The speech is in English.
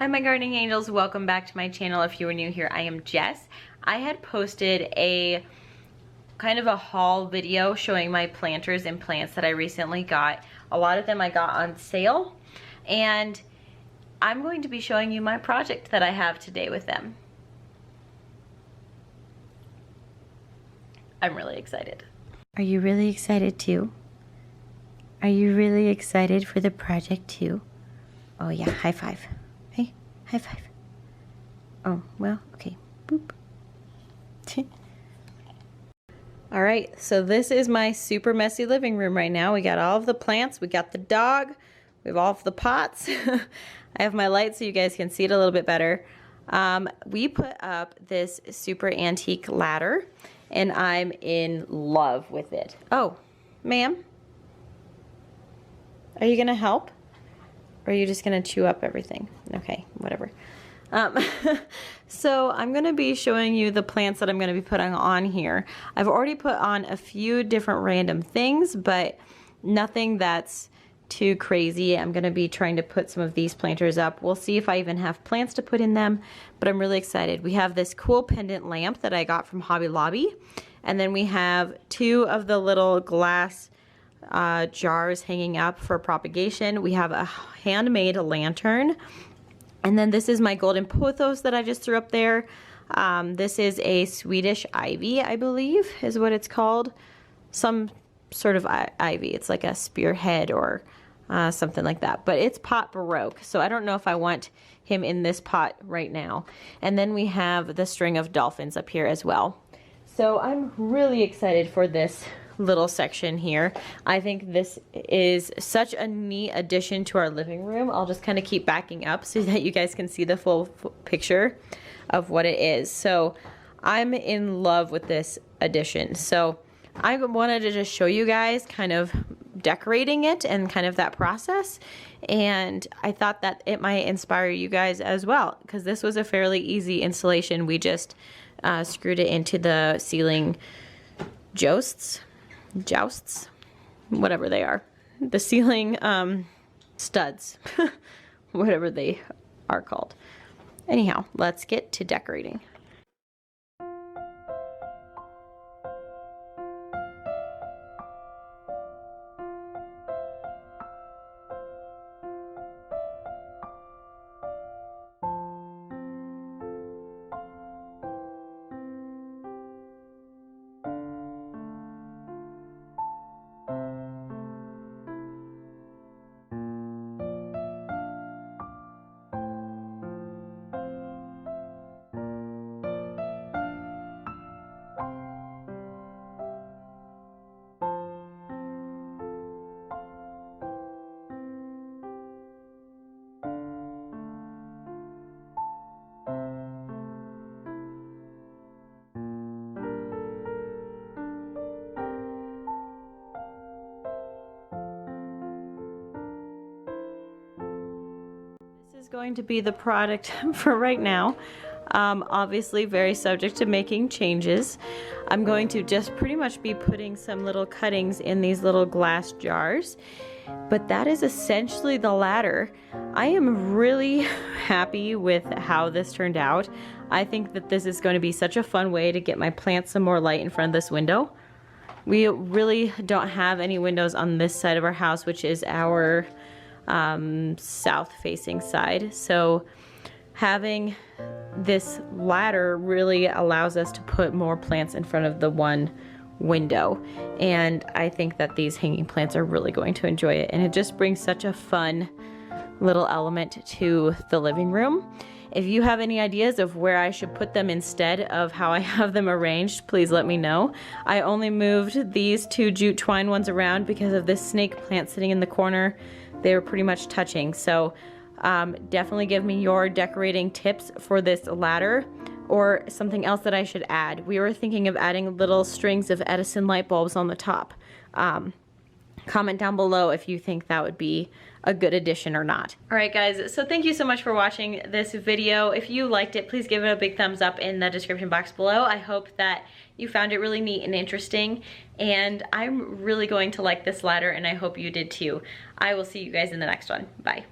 Hi my gardening angels, welcome back to my channel. If you are new here, I am Jess. I had posted a kind of a haul video showing my planters and plants that I recently got. A lot of them I got on sale, and I'm going to be showing you my project that I have today with them. I'm really excited. Are you really excited too? Are you really excited for the project too? Oh yeah, high five. Hey, high five. Oh, well, okay. Boop. All right, so this is my super messy living room right now. We got all of the plants, we got the dog, we have all of the pots. I have my light so you guys can see it a little bit better. We put up this super antique ladder, and I'm in love with it. Oh, ma'am, are you gonna help? Or are you just gonna chew up everything? Okay, whatever. So I'm gonna be showing you the plants that I'm gonna be putting on here. I've already put on a few different random things, but nothing that's too crazy. I'm gonna be trying to put some of these planters up. We'll see if I even have plants to put in them, but I'm really excited. We have this cool pendant lamp that I got from Hobby Lobby, and then we have two of the little glass jars hanging up for propagation. We have a handmade lantern, and then this is my golden pothos that I just threw up there. This is a Swedish ivy, I believe is what it's called. Some sort of ivy. It's like a spearhead or something like that, but it's pot baroque, so I don't know if I want him in this pot right now. And then we have the string of dolphins up here as well. So I'm really excited for this little section here. I think this is such a neat addition to our living room. I'll just kind of keep backing up so that you guys can see the full picture of what it is. So I'm in love with this addition. So I wanted to just show you guys kind of decorating it and kind of that process, and I thought that it might inspire you guys as well, because this was a fairly easy installation. We just screwed it into the ceiling jousts, whatever they are, the ceiling studs, whatever they are called. Anyhow, let's get to decorating. Is going to be the product for right now. Obviously very subject to making changes. I'm going to just pretty much be putting some little cuttings in these little glass jars, but that is essentially the ladder. I am really happy with how this turned out. I think that this is going to be such a fun way to get my plants some more light in front of this window. We really don't have any windows on this side of our house, which is our south facing side, so having this ladder really allows us to put more plants in front of the one window, and I think that these hanging plants are really going to enjoy it, and it just brings such a fun little element to the living room. If you have any ideas of where I should put them instead of how I have them arranged, please let me know. I only moved these two jute twine ones around because of this snake plant sitting in the corner. They were pretty much touching, so definitely give me your decorating tips for this ladder or something else that I should add. We were thinking of adding little strings of Edison light bulbs on the top. Comment down below if you think that would be a good addition or not. Alright guys, so thank you so much for watching this video. If you liked it, please give it a big thumbs up in the description box below. I hope that you found it really neat and interesting, and I'm really going to like this ladder, and I hope you did too. I will see you guys in the next one. Bye.